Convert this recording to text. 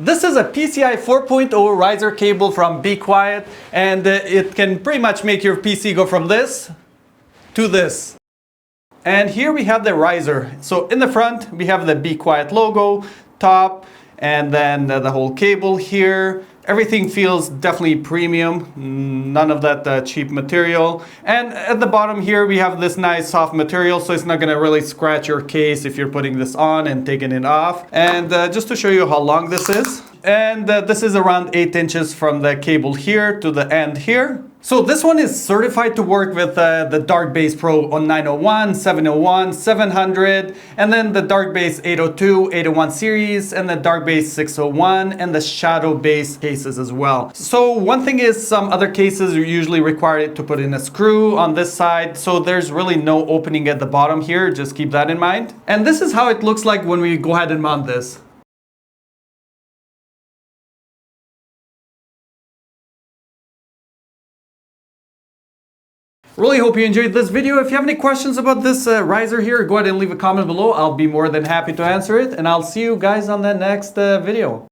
This is a PCIe 4.0 riser cable from Be Quiet, and it can pretty much make your PC go from this to this. And here we have the riser. So in the front we have the Be Quiet logo, top, and then the whole cable here. Everything feels definitely premium, none of that cheap material. And at the bottom here we have this nice soft material, so it's not gonna really scratch your case if you're putting this on and taking it off. And just to show you how long this is, and this is around 8 inches from the cable here to the end here. So this one is certified to work with the Dark-Base Pro on 901, 701, 700, and then the Dark-Base 802, 801 series, and the Dark-Base 601, and the Shadow-Base cases as well. So one thing is, some other cases are usually required to put in a screw on this side, so there's really no opening at the bottom here, just keep that in mind. And this is how it looks like when we go ahead and mount this. Really hope you enjoyed this video. If you have any questions about this riser here, go ahead and leave a comment below. I'll be more than happy to answer it, and I'll see you guys on the next video.